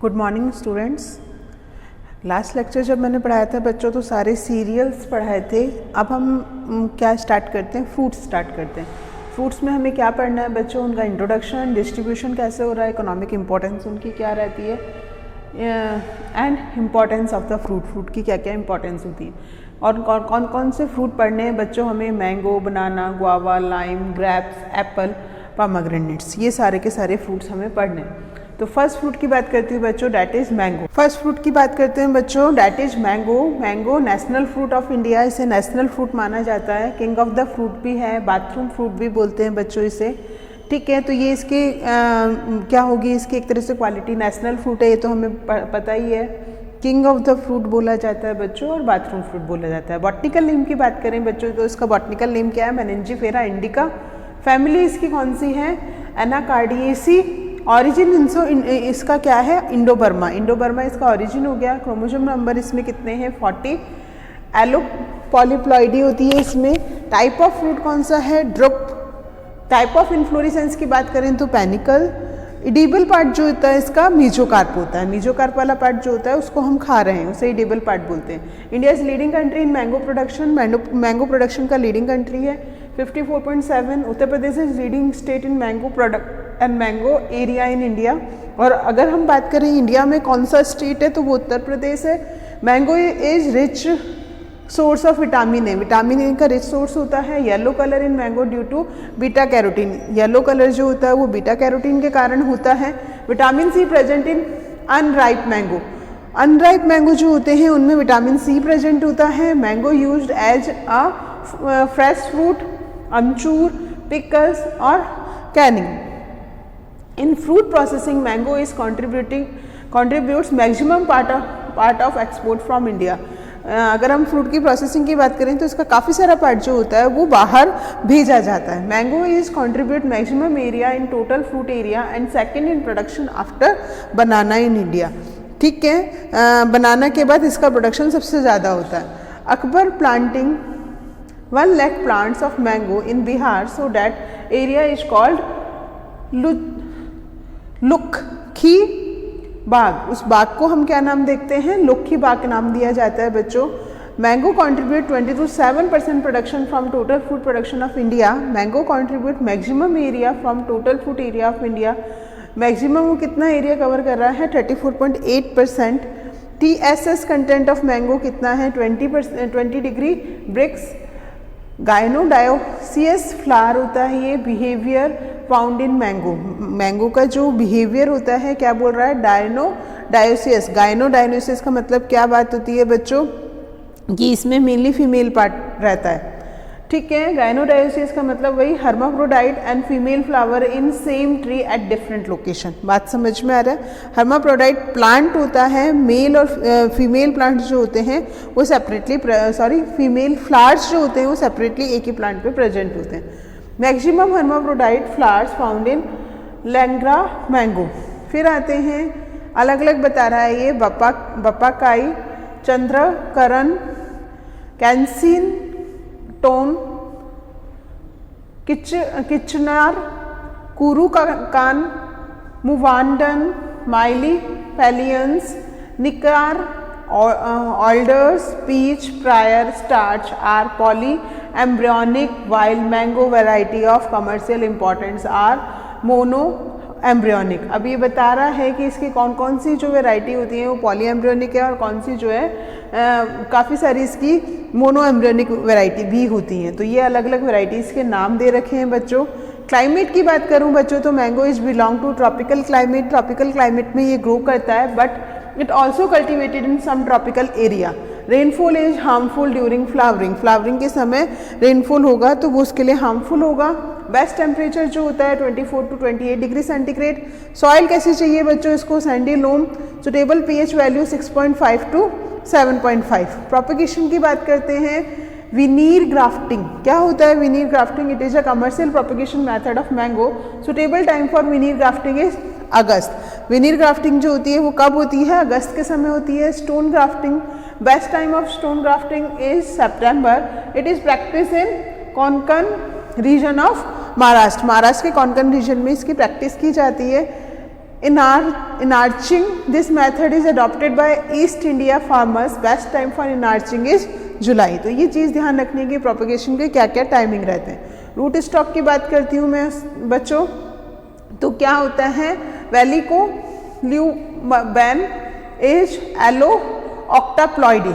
Good morning students. Last lecture जब मैंने पढ़ाया था बच्चों तो सारे सीरियल्स पढ़ाए थे। अब हम क्या स्टार्ट करते हैं, फ्रूट्स स्टार्ट करते हैं। फ्रूट्स में हमें क्या पढ़ना है बच्चों, उनका इंट्रोडक्शन, डिस्ट्रीब्यूशन कैसे हो रहा है, इकोनॉमिक इंपॉर्टेंस उनकी क्या रहती है, and importance of the fruit की क्या क्या इंपॉर्टेंस होती है, और कौन कौन से फ्रूट पढ़ने हैं बच्चों हमें, mango, banana, guava, lime, grapes, apple, pomegranates, ये सारे के सारे फ्रूट्स हमें पढ़ने हैं। तो फर्स्ट फ्रूट की बात करती हूँ बच्चों, that is mango. First fruit की बात करते हैं बच्चों, that is mango. Mango national fruit of India, इसे नेशनल फ्रूट माना जाता है, किंग ऑफ द फ्रूट भी है, बाथरूम फ्रूट भी बोलते हैं बच्चों इसे। ठीक है, तो ये इसके क्या होगी, इसकी एक तरह से क्वालिटी, नेशनल फ्रूट है ये तो हमें पता ही है, किंग ऑफ द फ्रूट बोला जाता है बच्चों, और बाथरूम फ्रूट बोला जाता है। बॉटनिकल नेम की बात करें बच्चों तो इसका बॉटनिकल नेम क्या है, मेनिंजीफेरा इंडिका। फैमिली इसकी कौन सी है, एनाकार्डिएसी। ऑरिजिन इसका क्या है, इंडो बर्मा। इंडो बर्मा इसका ऑरिजिन हो गया। क्रोमोसोम नंबर इसमें कितने हैं, 40। एलो पॉलीप्लॉइडी होती है इसमें। टाइप ऑफ फ्रूट कौन सा है, ड्रुप। टाइप ऑफ इन्फ्लोरेसेंस की बात करें तो पैनिकल। इडिबल पार्ट जो होता है इसका मीजोकार्प होता है। मीजोकार्प वाला पार्ट जो होता है उसको हम खा रहे हैं, उसे इडिबल पार्ट बोलते हैं। India is leading country in mango production. Mango production का लीडिंग कंट्री है, 54.7। Uttar Pradesh is leading state in mango product and mango area in India. और अगर हम बात करें इंडिया में कौन सा स्टेट है तो वो उत्तर प्रदेश है। Mango is rich source of vitamin A. Vitamin A का रिच सोर्स होता है। Yellow colour in mango due to beta carotene. Yellow colour जो होता है वो बीटा कैरोटीन के कारण होता है। Vitamin C present in unripe mango. Unripe mango जो होते हैं उनमें विटामिन सी प्रेजेंट होता है। Mango used as a fresh fruit, amchur, pickles और canning. In fruit processing mango is contributes maximum part of export from India. अगर हम fruit की प्रोसेसिंग की बात करें तो इसका काफ़ी सारा पार्ट जो होता है वो बाहर भेजा जाता है। Mango is contribute maximum area in total fruit area and second in production after banana in India. ठीक है, बनाना के बाद इसका प्रोडक्शन सबसे ज़्यादा होता है। Akbar planting 1 lakh plants of mango in Bihar, so that area is called लुक्खी बाग। उस बाग को हम क्या नाम देखते हैं, लुक्खी बाग नाम दिया जाता है बच्चों। Mango contribute 27% production from total food production of India. Mango contribute maximum area from total food area of India. Maximum वो कितना एरिया कवर कर रहा है, 34.8%। TSS कंटेंट ऑफ मैंगो कितना है, 20 डिग्री ब्रिक्स। गायनोडायोसियस फ्लावर होता है ये, behaviour found in mango. Mango का जो बिहेवियर होता है क्या बोल रहा है, डायनोडायोसियस। गायनोडायोसियस का मतलब क्या बात होती है बच्चों, कि इसमें मेनली फीमेल पार्ट रहता है। ठीक है, गायनोडायोसियस का मतलब वही hermaphrodite and female flower in same tree at different location. बात समझ में आ रहा है। हर्माफ्रोडाइट प्लांट होता है, मेल और फीमेल प्लांट जो होते हैं वो सेपरेटली, फीमेल फ्लावर्स जो होते हैं वो सेपरेटली एक ही प्लांट पे प्रेजेंट होते हैं। Maximum hermaphrodite flowers found in Langra mango. फिर आते हैं, अलग अलग बता रहा है ये, Bappakai, Chandrakaran, Kensington, Kitchener, Kurukkan, Muvandan, Mylepelian, Nekkare, ऑल्डर्स, Peach, Prior, Starch are polyembryonic, while mango variety of commercial importance are monoembryonic. अब ये बता रहा है कि इसकी कौन कौन सी जो वैरायटी होती है वो पॉली एम्ब्रियोनिक है, और कौन सी जो है काफ़ी सारी इसकी मोनो एम्ब्रियोनिक वैरायटी भी होती हैं। तो ये अलग अलग वैरायटीज़ के नाम दे रखे हैं बच्चों। क्लाइमेट की बात करूं बच्चों तो mango is belong to tropical climate. Tropical climate में ये ग्रो करता है, but it also cultivated in some tropical area. Rainfall is harmful during flowering. Flowering के समय रेनफॉल होगा तो वो उसके लिए हार्मफुल होगा। बेस्ट टेम्परेचर जो होता है 24 to 28 डिग्री सेंटीग्रेड। सॉइल कैसी चाहिए बच्चों इसको, sandy loam. Suitable pH value 6.5 to 7.5। Propagation की बात करते हैं, विनीर ग्राफ्टिंग। क्या होता है veneer grafting, it is a commercial propagation method of mango. Suitable time for veneer grafting is August. Veneer grafting जो होती है वो कब होती है, अगस्त के समय होती है। Stone grafting, best time of stone grafting is September. It is practice in Konkan region of Maharashtra. Maharashtra के कोंकण रीजन में इसकी प्रैक्टिस की जाती है। Enarching, this method is adopted by East India farmers. Best time for enarching is जुलाई। तो ये चीज़ ध्यान रखने की प्रोपगेशन के क्या क्या टाइमिंग रहते हैं। रूट स्टॉक की बात करती हूँ मैं बच्चों, तो क्या होता है, वैली को ल्यूबैन एज एलो ऑक्टाप्लॉइडी,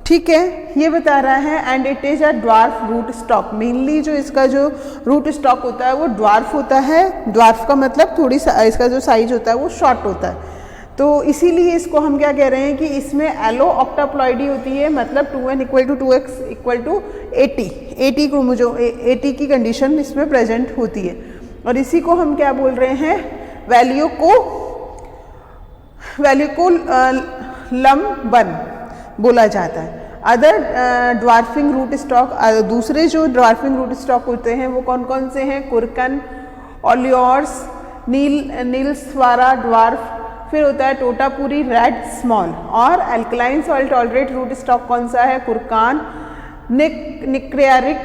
ठीक है, ये बता रहा है। And it is a dwarf root stock. Mainly जो इसका जो रूट स्टॉक होता है वो ड्वार्फ होता है। ड्वार्फ का मतलब थोड़ी सा इसका जो साइज होता है वो शॉर्ट होता है, तो इसीलिए इसको हम क्या कह रहे हैं कि इसमें एलो ऑक्टाप्लॉइडी होती है, मतलब 2n = 2x = 80 क्रोमोसोम 80 की कंडीशन इसमें प्रेजेंट होती है। और इसी को हम क्या बोल रहे हैं, वैल्यू को लंबन बोला जाता है। अदर ड्वार्फिंग रूट स्टॉक, दूसरे जो ड्वार्फिंग रूट स्टॉक होते हैं वो कौन कौन से हैं, कुरकन, ओलियोर्स, नीलस्वारा ड्वार्फ, फिर होता है टोटापुरी रेड स्मॉल। और alkaline soil tolerate rootstock कौन सा है, कुरकान, निक्रियारिक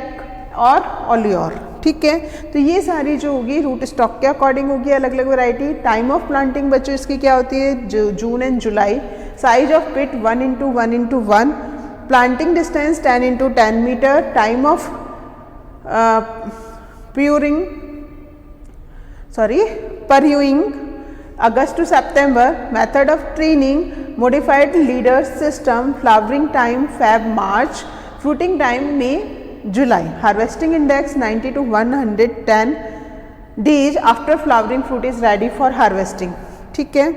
और ओलियोर, ठीक है। तो ये सारी जो होगी रूट स्टॉक के अकॉर्डिंग होगी अलग अलग वैरायटी। टाइम ऑफ प्लांटिंग बच्चों इसकी क्या होती है, June and July. Size of pit 1 × 1 × 1। Planting distance 10 × 10 metre. Time of pruning August to September. Method of training modified leader system. Flowering time Feb March. Fruiting time May July. Harvesting index 90 to 110 days after flowering fruit is ready for harvesting, ठीक है।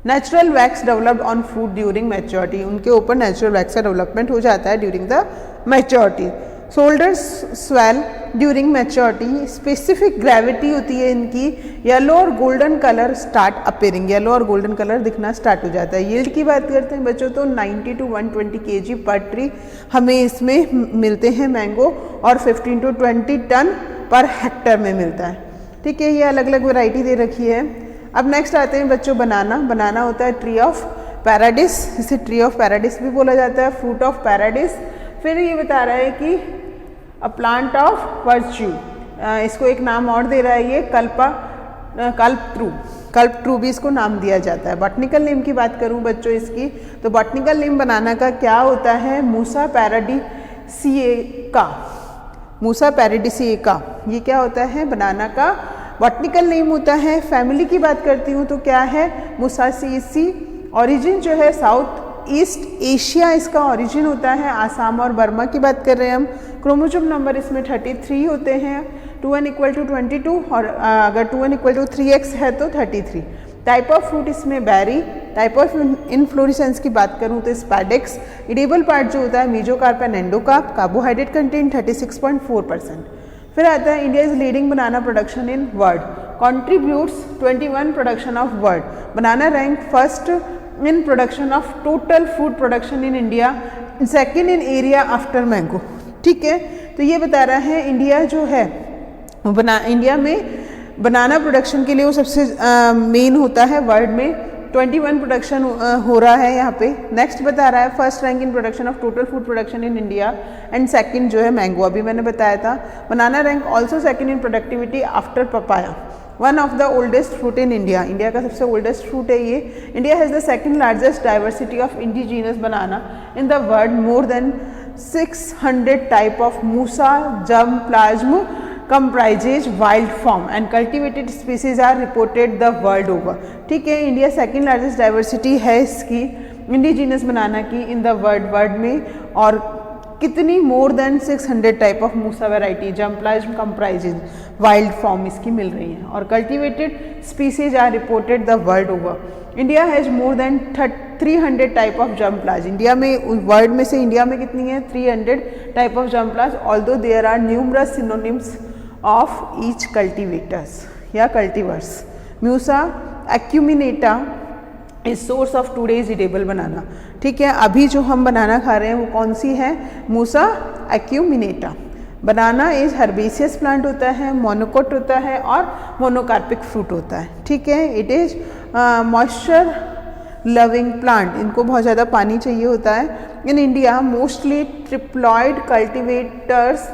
Natural wax developed on fruit during maturity, उनके ऊपर natural wax का development हो जाता है during the maturity. Shoulders swell during maturity. Specific gravity होती है इनकी। येलो और golden colour start appearing, yellow और गोल्डन कलर दिखना स्टार्ट हो जाता है। यील्ड की बात करते हैं बच्चों तो 90 to 120 kg पर ट्री हमें इसमें मिलते हैं मैंगो, और 15 to 20 टन पर हेक्टर में मिलता है, ठीक है। ये अलग अलग वैरायटी दे रखी है। अब नेक्स्ट आते हैं बच्चों बनाना। बनाना होता है ट्री ऑफ पैराडिस, इसे ट्री ऑफ पैराडिस भी बोला जाता है, फ्रूट ऑफ पैराडिस। फिर ये बता रहा है कि अ प्लांट ऑफ वर्च्यू, इसको एक नाम और दे रहा है ये कल्पट्रू भी इसको नाम दिया जाता है। बॉटनिकल नेम की बात करूं बच्चों इसकी, तो बॉटनिकल नेम बनाना का क्या होता है, मूसा पैराडिसिएका। मूसा पैराडिसिएका ये क्या होता है, बनाना का बॉटनिकल नेम होता है। फैमिली की बात करती हूँ तो क्या है, मुसासीसी। ओरिजिन जो है साउथ ईस्ट एशिया इसका ओरिजिन होता है, आसाम और बर्मा की बात कर रहे हैं हम। क्रोमोसोम नंबर इसमें 33 होते हैं। 2n = 22 और अगर 2n = 3x है तो 33। टाइप ऑफ फ्रूट इसमें बेरी। टाइप ऑफ इनफ्लोरेसेंस की बात करूँ तो स्पैडिक्स। इडेबल पार्ट जो होता है mesocarp and endocarp. Carbohydrate content 36.4%। फिर आता है India is leading banana production in world, contributes 21 production of world. Banana rank first in production of total food production in India, second in area after mango, ठीक है। तो ये बता रहा है इंडिया जो है इंडिया में बनाना प्रोडक्शन के लिए वो सबसे मेन होता है वर्ल्ड में। 21 प्रोडक्शन हो रहा है यहाँ पे। नेक्स्ट बता रहा है first rank in production of total food production in India and second जो है मैंगो, अभी मैंने बताया था। Banana rank also second in productivity after papaya. One of the oldest fruit in India, India का सबसे ओल्डेस्ट फ्रूट है ये। India has the second largest diversity of indigenous banana in the world. More than 600 type of Musa germplasm comprises wild form and cultivated species are reported the world over, ठीक है। India second largest diversity है इसकी indigenous बनाना की इन the world में, और कितनी more than 600 type of Musa variety germplasm comprises wild form इसकी मिल रही हैं, और cultivated species are reported the world over. India has more than 300 type of germplasm. India में वर्ल्ड में से इंडिया में कितनी है, 300 type of germplasm. Although there are numerous synonyms of each cultivators या cultivars. Musa acuminata is source of today's edible banana, ठीक है। अभी जो हम बनाना खा रहे हैं वो कौन सी है, मूसा एक्यूमिनेटा। बनाना इज हर्बेसियस प्लांट होता है, मोनोकोट होता है और मोनोकार्पिक फ्रूट होता है, ठीक है। It is moisture loving plant, इनको बहुत ज़्यादा पानी चाहिए होता है। In India mostly triploid cultivators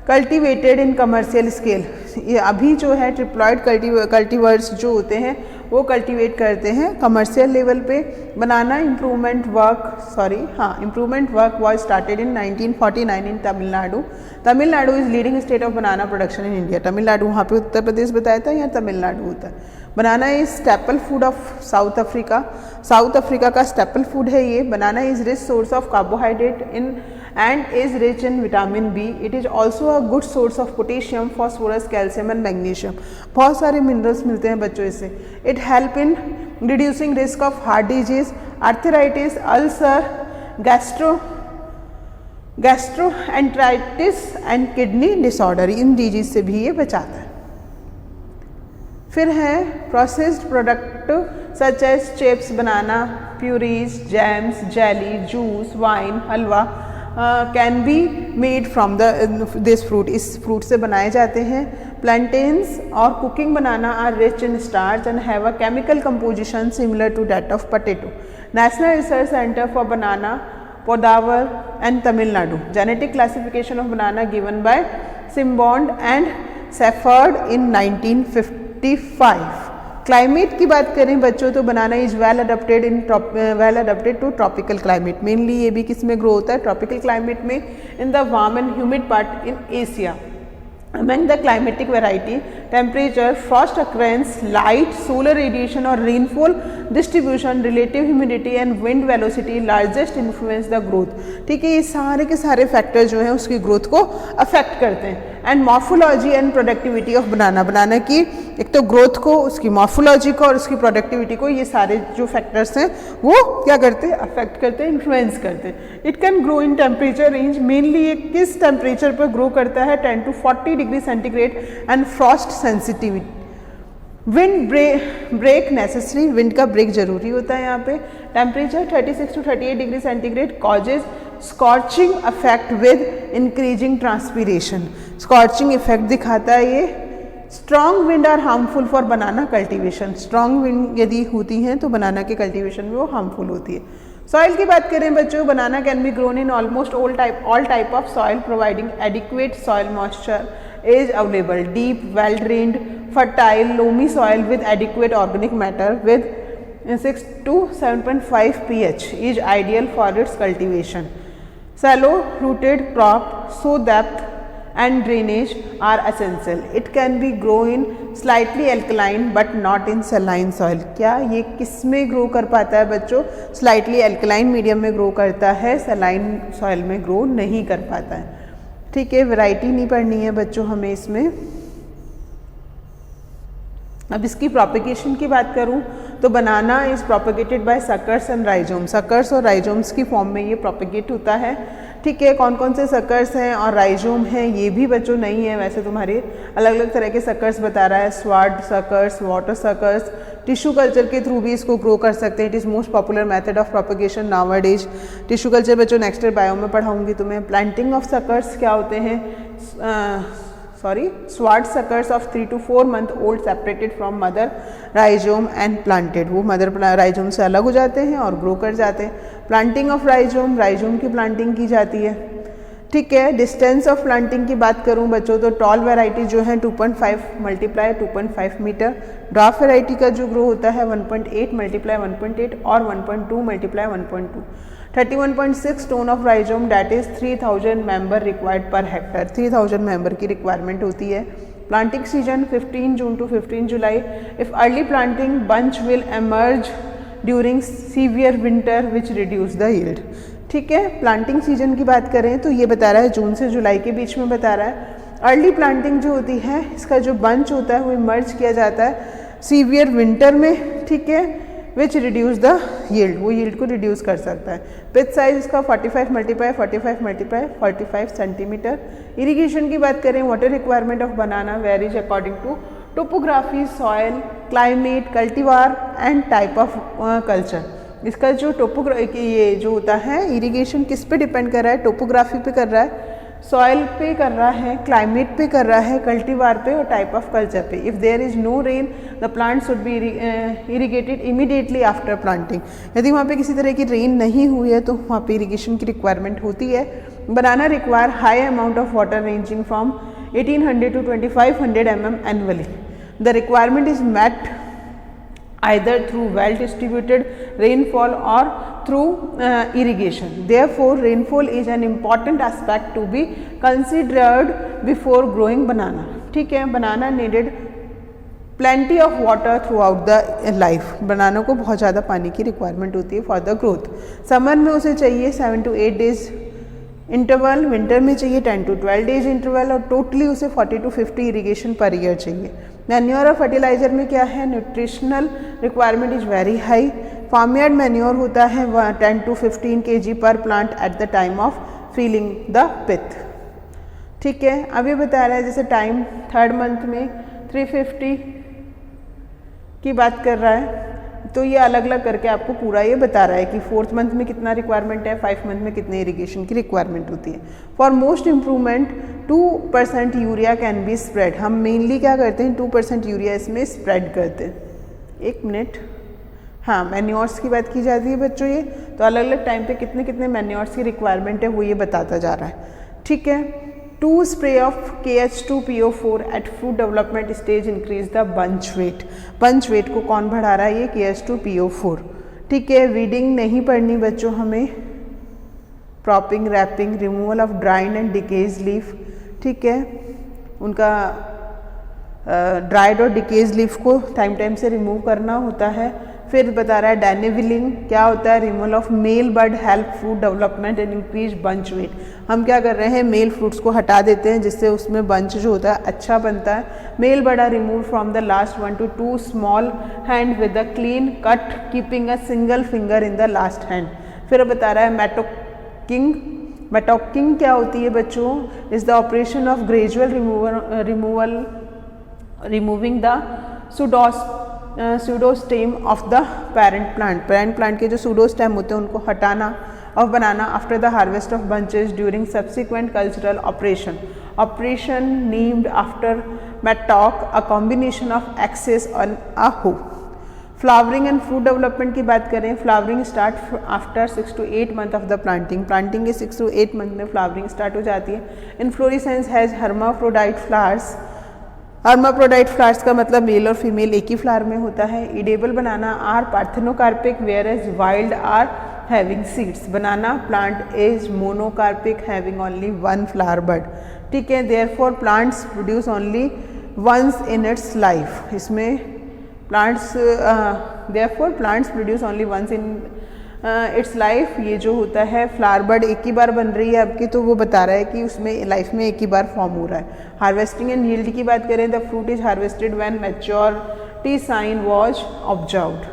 cultivated in commercial scale, ये अभी जो है ट्रिप्लॉइड कल्टीवर्स जो होते हैं वो कल्टीवेट करते हैं कमर्शियल लेवल पे। Banana improvement work was started in 1949 in Tamil Nadu. Tamil Nadu is leading state of banana production in India. Tamil Nadu वहाँ पे उत्तर प्रदेश बताया था या तमिलनाडु होता है। Banana is staple food of South Africa. South Africa का स्टेपल फूड है ये। Banana is rich source of carbohydrate in and is rich in vitamin B. It is also a good source of potassium, phosphorus, calcium and magnesium. बहुत सारे minerals मिलते हैं बच्चों इससे। It help in reducing risk of heart disease, arthritis, ulcer, gastroenteritis and kidney disorder. इन disease से भी ये बचाता है। फिर है processed product such as chips, banana purees, jams, jelly, juice, wine, halwa can be made from this fruit. इस fruit से बनाए जाते हैं। प्लांटेन्स और cooking banana are rich in starch and have a chemical composition similar to that of potato. National Research Centre for Banana, Podavur and Tamil Nadu. Genetic classification of banana given by सिम्बॉन्ड and Shepherd in 1955। Climate की बात करें बच्चों तो banana is well adapted to tropical climate. Mainly ये भी किस में grow होता है? ट्रॉपिकल क्लाइमेट में, in the warm and humid part in Asia. Among the climatic variety, temperature, frost occurrence, light, solar radiation or rainfall distribution, relative humidity and wind velocity largest influence the growth। ठीक है, ये सारे के सारे factor जो हैं उसकी growth को अफेक्ट करते हैं। And morphology and productivity of banana, banana की एक तो ग्रोथ को, उसकी मॉर्फोलॉजी को और उसकी प्रोडक्टिविटी को, ये सारे जो फैक्टर्स हैं वो क्या करते हैं? अफेक्ट करते हैं, इन्फ्लुएंस करते हैं। It can grow in temperature range, mainly ये किस टेम्परेचर पर ग्रो करता है? 10 to 40 degree centigrade and frost sensitivity. Wind break necessary, wind का ब्रेक जरूरी होता है यहाँ पे। Temperature 36 to 38 degree centigrade causes scorching effect with increasing transpiration. Scorching effect दिखाता है ये। Strong wind are harmful for banana cultivation. Strong wind यदि होती हैं तो बनाना के कल्टीवेशन में वो हार्मफुल होती है। सॉइल की बात करें बच्चों, banana can be grown in almost all type of soil providing adequate soil moisture is available. Deep, well drained, fertile, loamy soil with adequate organic matter with 6 to 7.5 pH is ideal for its cultivation. Shallow rooted crop, so depth and drainage are essential. It can be grown in slightly alkaline but not in saline soil. क्या ये किस में grow कर पाता है बच्चों? Slightly alkaline medium में grow करता है, सलाइन सॉइल में ग्रो नहीं कर पाता है। ठीक है, वैरायटी नहीं पढ़नी है बच्चों हमें इसमें। अब इसकी प्रोपेगेशन की बात करूं तो banana is propagated by suckers and rhizome. Suckers और राइजोम्स की फॉर्म में ये प्रोपेगेट होता है। ठीक है, कौन कौन से सकर्स हैं और राइजोम हैं ये भी बच्चों नहीं है, वैसे तुम्हारे अलग अलग तरह के सकर्स बता रहा है। Sword suckers, water suckers, tissue culture के थ्रू भी इसको ग्रो कर सकते हैं। It is most popular method of propagation nowadays. Tissue culture बच्चों नेक्स्ट ईयर बायो में पढ़ाऊंगी तुम्हें। प्लांटिंग ऑफ सकर्स क्या होते हैं? Sword suckers of 3 to 4 month old separated from mother rhizome and planted. वो मदर राइजोम से अलग हो जाते हैं और ग्रो कर जाते हैं। प्लांटिंग ऑफ राइजोम, राइजोम की प्लांटिंग की जाती है। ठीक है, डिस्टेंस ऑफ प्लांटिंग की बात करूं बच्चों तो टॉल वैरायटी जो है 2.5 × 2.5 मीटर। ड्वार्फ वैरायटी का जो ग्रो होता है 1.8 × 1.8 और 1.2 × 1.2। 31.6 ton of rhizome that is 3000 member required per hectare. 3000 member की रिक्वायरमेंट होती है। Planting season 15 June to 15 July. If early planting bunch will emerge during severe winter which reduce the yield. ठीक है, प्लांटिंग सीजन की बात करें तो ये बता रहा है जून से जुलाई के बीच में बता रहा है। अर्ली प्लांटिंग जो होती है इसका जो बंच होता है वो इमर्ज किया जाता है सीवियर विंटर में। ठीक है, विच रिड्यूस द यील्ड, वो यील्ड को रिड्यूस कर सकता है। पिच साइज इसका 45 × 45 × 45 सेंटीमीटर। इरीगेशन की बात करें, water requirement of banana varies according to topography, soil, climate, cultivar and type of culture. इसका जो ये जो होता है इरिगेशन किस पे डिपेंड कर रहा है? टोपोग्राफी पे कर रहा है, सॉइल पे कर रहा है, क्लाइमेट पे कर रहा है, कल्टीवार पे और टाइप ऑफ कल्चर पे। If there is no rain the plant should be irrigated immediately after planting. यदि वहाँ पे किसी तरह की रेन नहीं हुई है तो वहाँ पे इरीगेशन की रिक्वायरमेंट होती है। Banana require high amount of water ranging from 1800 to 2500 mm annually. The requirement is met either through well distributed rainfall or through irrigation. Therefore, rainfall is an important aspect to be considered before growing banana. ठीक है, banana needed plenty of water throughout the life. बनाना को बहुत ज़्यादा पानी की requirement होती है for the growth. Summer में उसे चाहिए 7 to 8 डेज इंटरवल, विंटर में चाहिए 10 to 12 डेज इंटरवल और टोटली उसे 40 to 50 इरीगेशन पर ईयर चाहिए. मैन्योर और फर्टिलाइजर में क्या है, nutritional requirement is very high. Farmyard manure होता है 10 to 15 kg per plant at the time of filling the pith. ठीक है, अब ये बता रहा है जैसे टाइम 3rd मंथ में 350 की बात कर रहा है, तो ये अलग अलग करके आपको पूरा ये बता रहा है कि 4th मंथ में कितना रिक्वायरमेंट है, 5th मंथ में कितने इरीगेशन की रिक्वायरमेंट होती है. For most improvement 2% urea can be spread. हम मेनली क्या करते हैं, 2% यूरिया इसमें स्प्रेड करते हैं. 1 मिनट, हाँ, मैन्योर्स की बात की जाती है बच्चों. ये तो अलग अलग टाइम पे कितने कितने मैन्योर्स की रिक्वायरमेंट है वो ये बताता जा रहा है. ठीक है, 2 spray of KH2PO4 at fruit development stage increase the bunch weight. bunch weight को कौन बढ़ा रहा है, ये KH2PO4. ठीक है, वीडिंग नहीं पढ़नी बच्चों हमें. Propping, wrapping, removal of dried and decays leaf. ठीक है, उनका ड्राइड और डिकेज लीफ को टाइम टाइम से रिमूव करना होता है. फिर बता रहा है डैनिविलिंग क्या होता है, removal of male bud help fruit development and increase bunch weight. हम क्या कर रहे हैं, मेल फ्रूट्स को हटा देते हैं जिससे उसमें बंच जो होता है अच्छा बनता है. Male bud are remove from the last 1 to 2 small hand with a clean cut keeping a single finger in the last hand. फिर बता रहा है मेटोकिंग. मेटोकिंग क्या होती है बच्चों, is the operation of gradual removing the pseudostem of the parent plant. parent plant के जो pseudostem होते हैं उनको हटाना of banana after the harvest of bunches during subsequent cultural operation named after mattock, a combination of axis on a hoe. Flowering and fruit development की बात करें, flowering start after 6 to 8 month of the planting. Planting के 6 to 8 month में flowering start हो जाती है. Inflorescence has hermaphrodite flowers. Hermaphrodite flowers का मतलब मेल और फीमेल एक ही फ्लावर में होता है. Edible banana are parthenocarpic whereas wild are having seeds. Banana plant is monocarpic having only 1 flower bud. ठीक है, therefore plants produce only once in its life. इसमें plants therefore plants produce only once in its life. ये जो होता है flower bud एक ही बार बन रही है आपकी, तो वो बता रहा है कि उसमें लाइफ में एक ही बार फॉर्म हो रहा है. हार्वेस्टिंग एंड यील्ड की बात करें, the fruit is harvested when maturity sign was observed.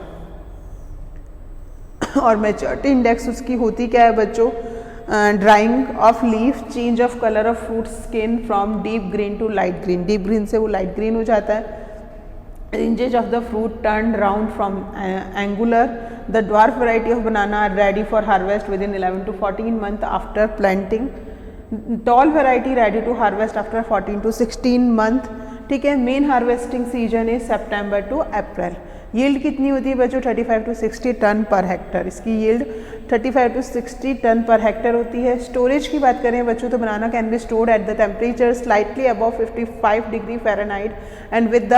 और मैच्योरिटी इंडेक्स उसकी होती क्या है बच्चों, drying of leaf, change of colour of fruit skin from deep green to light green. Deep green से वो लाइट ग्रीन हो जाता है. Ranges of the fruit turned round from angular. The dwarf variety of banana are ready for harvest within 11 to 14 months after planting. Tall variety ready to harvest after 14 to 16 month. ठीक है, main harvesting season है सितंबर to April. Yield कितनी होती है बच्चों, 35 to 60 ton per hectare. इसकी yield 35 to 60 ton per hectare होती है. स्टोरेज की बात करें बच्चों, तो banana can be stored at the temperature slightly above 55 degree Fahrenheit and with the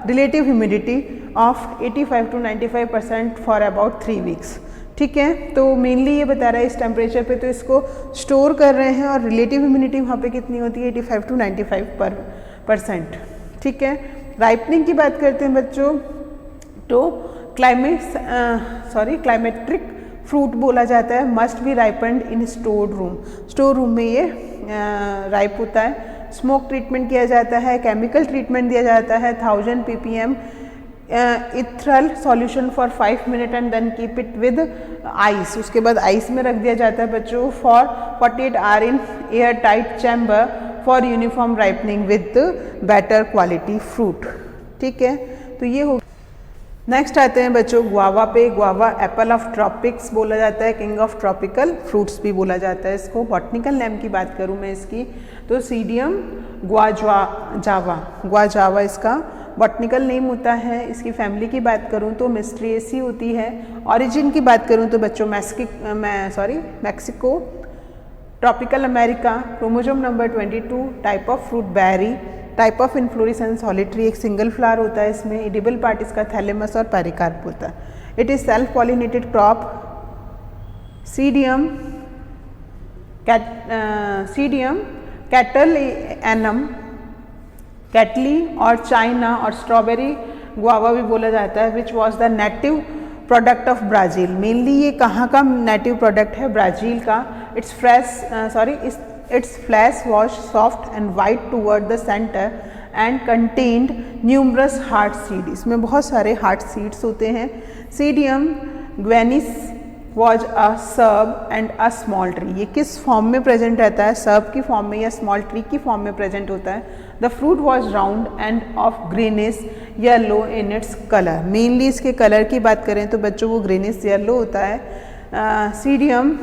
relative humidity of 85 to 95% for about 3 weeks. ठीक है, तो मेनली ये बता रहा है इस टेम्परेचर पे तो इसको स्टोर कर रहे हैं. और रिलेटिव ह्यूमिडिटी वहाँ पे कितनी होती है, 85 to 95%. ठीक है, राइपनिंग की बात करते हैं बच्चों, तो क्लाइमेट्रिक फ्रूट बोला जाता है. Must be ripened in store room. Store room में ये राइप होता है. स्मोक ट्रीटमेंट किया जाता है, केमिकल ट्रीटमेंट दिया जाता है. 1000 ppm ethrel solution for 5 minute and then keep it with ice. उसके बाद आइस में रख दिया जाता है बच्चों for 48 hour in air tight chamber for uniform ripening with better quality fruit. ठीक है, तो ये हो. नेक्स्ट आते हैं बच्चों गुआवा पे. गुआवा एप्पल ऑफ ट्रॉपिक्स बोला जाता है, किंग ऑफ ट्रॉपिकल फ्रूट्स भी बोला जाता है इसको. बॉटनिकल नेम की बात करूँ मैं इसकी, तो सीडियम गुआजावा. गुआजावा इसका बॉटनिकल नेम होता है. इसकी फैमिली की बात करूँ तो मिस्ट्रिएसी होती है. ओरिजिन की बात करूँ तो बच्चों Mexico tropical America, chromosome number 22, type of fruit berry, type of inflorescence solitary, एक सिंगल फ्लावर होता है इसमें, एडिबल पार्ट इसका थैलेमस और पेरिकार्प होता है। It is self pollinated crop. Psidium cattleianum, cattley और चाइना और स्ट्रॉबेरी गुआवा भी बोला जाता है, which was the native product of Brazil. मेनली ये कहाँ का नेटिव प्रोडक्ट है? ब्राज़ील का। Its flesh was soft and white toward the centre and contained numerous hard seed, इसमें बहुत सारे हार्ड सीड्स होते हैं। Psidium guineense was a shrub and a small tree, ये किस फॉर्म में प्रेजेंट रहता है? सर्ब की फॉर्म में या स्मॉल ट्री की फॉर्म में प्रेजेंट होता है। The fruit was round end of greenish yellow in its colour, mainly इसके कलर की बात करें तो बच्चों वो ग्रीनिश येलो होता है। Psidium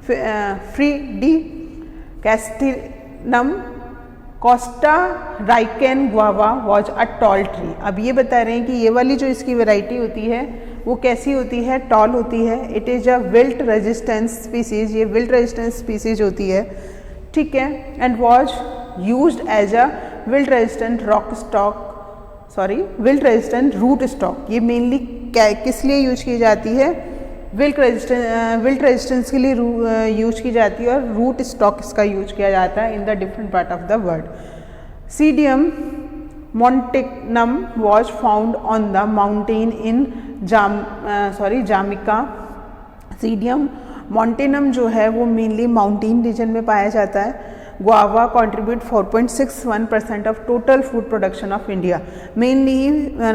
friedrichsthalianum Costa Rican guava was a tall tree. अब ये बता रहे हैं कि ये वाली जो इसकी वैरायटी होती है वो कैसी होती है? टॉल होती है। It is a wilt resistance species, ये विल्ट रेजिस्टेंस स्पीसीज होती है, ठीक है। And was used as a wilt resistant wilt resistant root stock. ये मेनली किस लिए यूज की जाती है? विल्ट रेजिस्टेंस के लिए यूज की जाती है और रूट स्टॉक इसका यूज किया जाता है in the different part of the world. Psidium montanum was found on the mountain in Jamaica. Psidium montanum जो है वो मेनली माउंटेन रीजन में पाया जाता है। Guava contribute 4.61% of total food production of India, mainly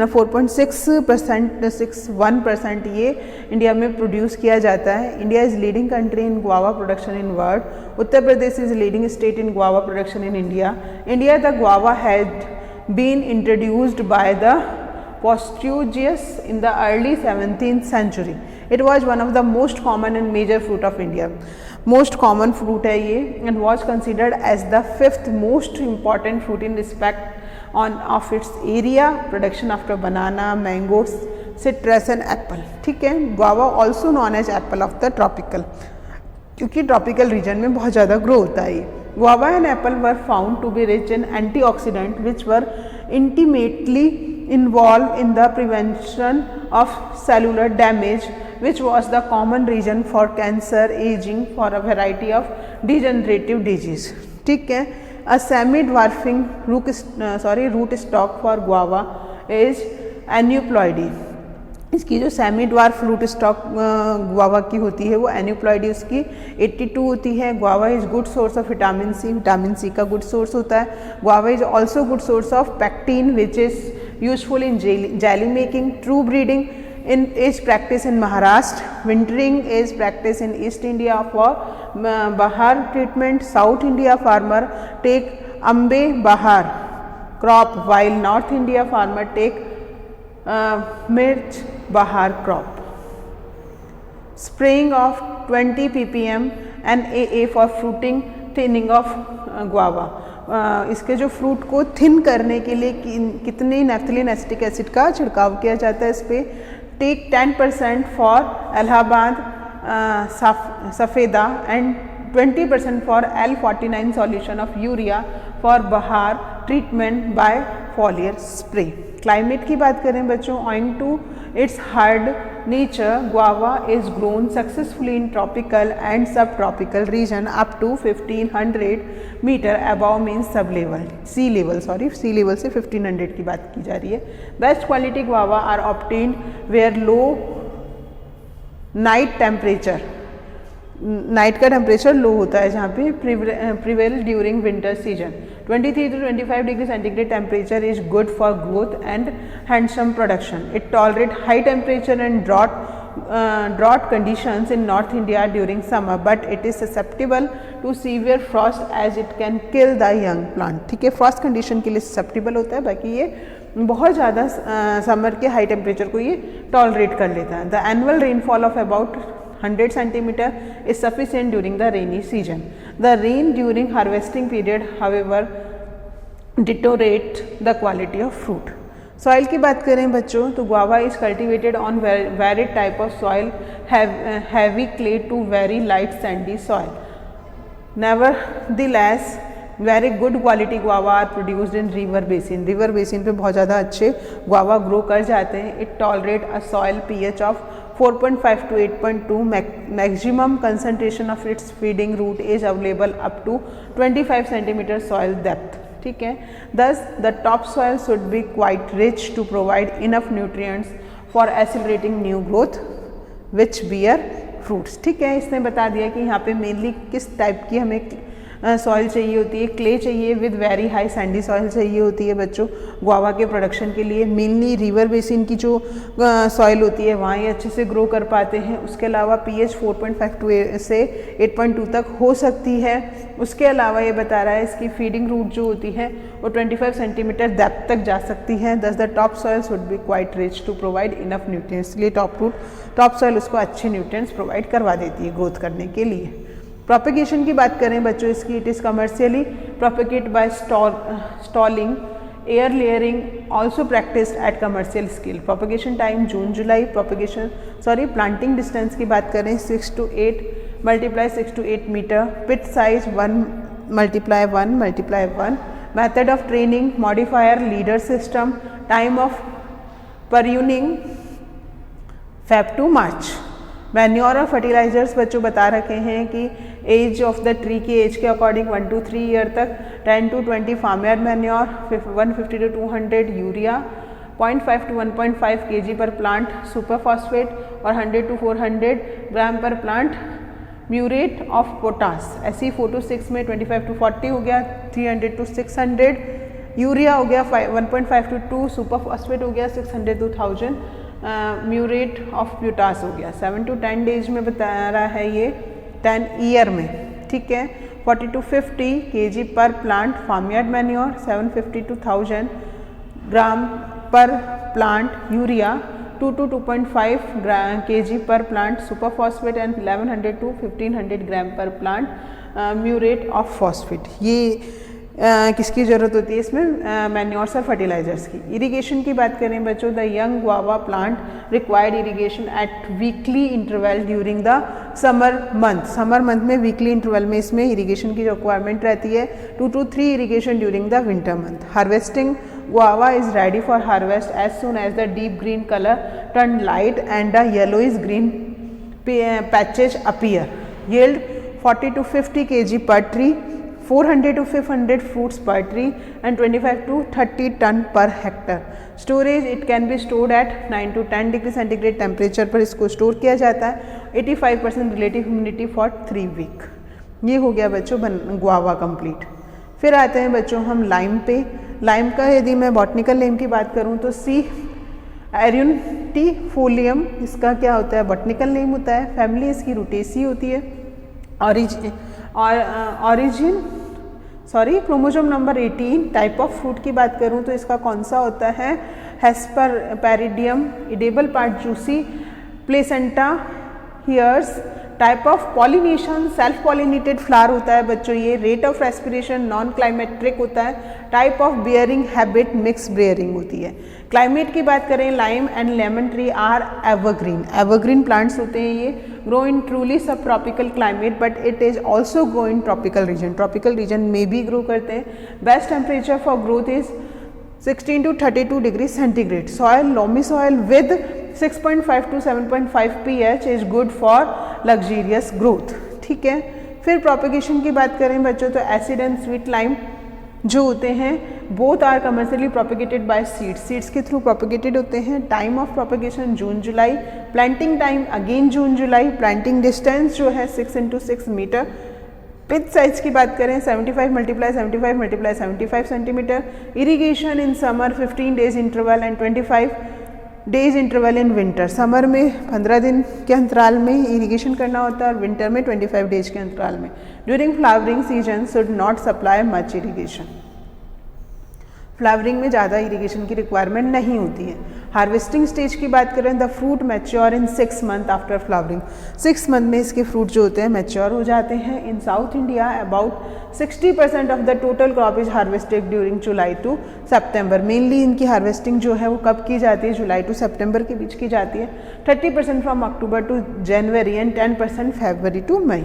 4.61% ये इंडिया में produce किया जाता है। India is leading country in guava production in world. Uttar Pradesh is leading state in guava production in India. India the guava had been introduced by the Portuguese in the early 17th century. It was one of the most common and major fruit of India. Most common fruit है ये and was considered as the 5th most important fruit in respect of its area, production after banana, mangoes, citrus and apple. ठीक है, guava also known as apple of the tropical, क्योंकि tropical region में बहुत ज़्यादा grow होता है। Guava and apple were found to be rich in antioxidant which were intimately involved in the prevention of cellular damage, which was the common reason for cancer, aging, for a variety of degenerative disease. ठीक है, a semi-dwarfing root stock for guava is aneuploidy. इसकी जो semi dwarf root stock guava की होती है वो aneuploidy उसकी 82 होती है। Guava is good source of vitamin C का गुड सोर्स होता है। Guava is also good source of pectin which is useful in jelly making. True breeding is practiced in Maharashtra. Wintering is practiced in East India for Bahar treatment. South India farmer take Ambe Bahar crop, while North India farmer take Mirch Bahar crop. Spraying of 20 ppm and AA for fruiting, thinning of guava. इसके जो fruit को thin करने के लिए कितने naphthalene acetic acid का छिड़काव किया जाता है इस पर? Take 10% for Allahabad Safeda and 20% for L49 solution of urea for bahar treatment by foliar spray. Climate की बात करें बच्चों, owing to its hard nature guava is grown successfully in tropical and sub tropical region up to 1500 metre above means sea level से 1500 की बात की जा रही है। Best quality guava are obtained where low night temperature, night का temperature low होता है जहाँ पे prevail during winter season. 23 to 25 degree centigrade temperature is good for growth and handsome production. It tolerate high temperature and drought conditions in North India during summer, but it is susceptible to severe frost as it can kill the young plant. ठीक है, frost condition के लिए susceptible होता है, बाकी ये बहुत ज़्यादा समर के हाई टेम्परेचर को ये टॉलरेट कर लेता है। The annual rainfall of about 100 centimeter is sufficient during the rainy season. The rain during harvesting period, however, deteriorate the quality of fruit. Soil की बात करें बच्चों तो guava is cultivated on varied type of soil, heavy clay to very light sandy soil. Nevertheless very good quality guava are produced in river basin. River basin पे बहुत ज़्यादा अच्छे guava grow कर जाते हैं। It tolerate a soil pH of 4.5 to 8.2, maximum concentration of its feeding root is available up to 25 centimetre soil depth. ठीक है, thus the top soil should be quite rich to provide enough nutrients for accelerating new growth which bear fruits. ठीक है, इसने बता दिया कि यहाँ पे मेनली किस टाइप की हमें सॉइल चाहिए होती है। क्ले चाहिए with very high Sandy soil चाहिए होती है बच्चों गुआवा के प्रोडक्शन के लिए। मेनली रिवर बेसिन की जो सॉइल होती है वहाँ ये अच्छे से ग्रो कर पाते हैं। उसके अलावा pH 4.5 से 8.2 तक हो सकती है। उसके अलावा ये बता रहा है इसकी फीडिंग रूट जो होती है वो 25 सेंटीमीटर डेप्थ तक जा सकती है। Thus the top soil should be quite rich to provide enough nutrients. इसलिए टॉप सॉइल उसको अच्छे न्यूट्रिएंट्स प्रोवाइड करवा देती है ग्रोथ करने के लिए। प्रोपेगेशन की बात करें बच्चों इसकी, it is commercially propagate by stooling, air layering also practised at commercial scale. Propagation time June July. Planting distance की बात करें 6 to 8 × 6 to 8 metre. Pit size 1 × 1 × 1। Method of training modifier leader system. Time of pruning Feb to March। Manure और fertilizers बच्चों बता रखे हैं कि age of the tree की एज के अकॉर्डिंग 1 to 3 ईयर तक 10 to 20 farm yard manure, 150 to 200 urea, 0.5 to 1.5 kg per plant super phosphate और 100 to 400 gram per plant muriate of potash. ऐसी 4 to 6 में 25 to 40 हो गया, 300 to 600 यूरिया हो गया, 1.5 to 2 सुपर फॉस्फेट हो गया, 600 to 1000 म्यूरेट ऑफ पोटास हो गया। 7 to 10 डेज में बता रहा है ये 10 ईयर में। ठीक है, 40 to 50 kg per plant farm yard manure, 750 to 1000 gram per plant urea, 2 to 2.5 kg per plant super phosphate and 1100 to 1500 gram per plant muriate of phosphate. ये किसकी ज़रूरत होती है इसमें? मैन्योर्स और फर्टिलाइजर्स की। इरिगेशन की बात करें बच्चों, the young guava plant required irrigation at weekly interval during the summer month. Summer month में वीकली इंटरवल में इसमें इरिगेशन की रिक्वायरमेंट रहती है। 2 to 3 irrigation during the winter month. Harvesting guava is ready for harvest as soon as the deep green colour turn light and the yellowish green patches appear. Yield 40 to 50 kg per tree, 400 to 500 fruits per tree and 25 to 30 ton per hectare। Storage it can be stored eight 9 to 10 degree centigrade temperature पर इसको store किया जाता है। 85% relative humidity for 3 week. ये हो गया बच्चों guava complete. फिर आते हैं बच्चों हम लाइम पे। लाइम का यदि मैं बॉटनिकल नेम की बात करूँ तो सी एरियनटीफोलियम इसका क्या होता है? बॉटनिकल नेम होता है। फैमिली इसकी रूटेसी होती है। Chromosome number 18। Type of fruit की बात करूं तो इसका कौन सा होता है? Hesperidium. Edible part juicy, placenta hairs. Type of pollination self pollinated flower होता है बच्चों ये। Rate of respiration non climacteric होता है। Type of bearing habit mix bearing होती है। क्लाइमेट की बात करें, lime and lemon tree are evergreen. Evergreen plants होते हैं ये। Grow in truly sub tropical climate but it is also grow in tropical region. Tropical region में भी ग्रो करते हैं। Best temperature for growth is 16 to 32 degree centigrade. Soil loamy soil with 6.5 to 7.5 pH is good for luxurious growth. ठीक है, फिर propagation की बात करें बच्चों तो एसिड एंड स्वीट लाइम जो होते हैं both are commercially propagated by seeds. Seeds के थ्रू प्रोपेगेटेड होते हैं। Time of propagation June July. Planting time again June July. Planting distance जो है 6 into 6 मीटर। पिच साइज की बात करें 75 × 75 × 75 centimetre. Irrigation in summer 15 days interval and 25 days interval in winter. Summer में 15 दिन के अंतराल में इरिगेशन करना होता है और विंटर में 25 डेज के अंतराल में। During flowering season should not supply much irrigation. Flowering में ज़्यादा इरिगेशन की रिक्वायरमेंट नहीं होती है। हार्वेस्टिंग स्टेज की बात करें, the fruit mature in 6 month after flowering. 6 month में इसके फ्रूट जो होते हैं मैच्योर हो जाते हैं। In South India about 60% of the total crop is harvested during July to September. Mainly इनकी हार्वेस्टिंग जो है वो कब की जाती है? जुलाई टू सितंबर के बीच की जाती है। 30% from October to January and 10% February to May.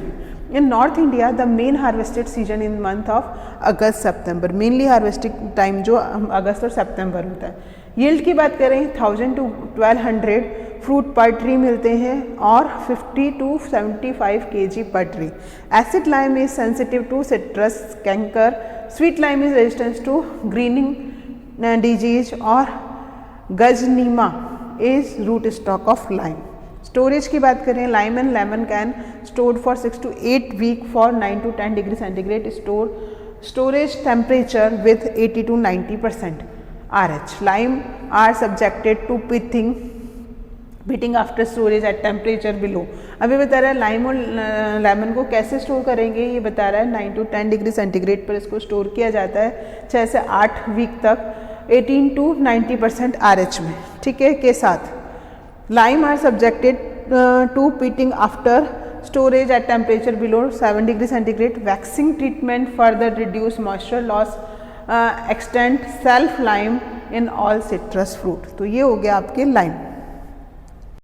In North India, the main harvested season in month of August September, mainly harvesting time जो अगस्त और सितंबर होता है। यील्ड की बात करें 1000 to 1200 फ्रूट पर ट्री मिलते हैं और 50 to 75 kg per tree. Acid lime is sensitive to citrus canker, sweet lime is resistance to greening disease और Gajanimma is root stock of lime. Storage की बात करें, lime and lemon can stored for 6 to 8 week for 9 to 10 degree centigrade storage temperature with 80 to 90% RH. Lime are subjected to pitting after storage at temperature below. अभी बता रहा है lime और lemon को कैसे स्टोर करेंगे, ये बता रहा है 9 to 10 डिग्री सेंटीग्रेड पर इसको स्टोर किया जाता है 6 से 8 वीक तक 18 to 90% RH में, ठीक है, के साथ। Lime are subjected to pitting after storage at temperature below 7 degree centigrade. Waxing treatment further reduce moisture loss, extend self lime in all citrus fruit. तो ये हो गया आपके लाइम।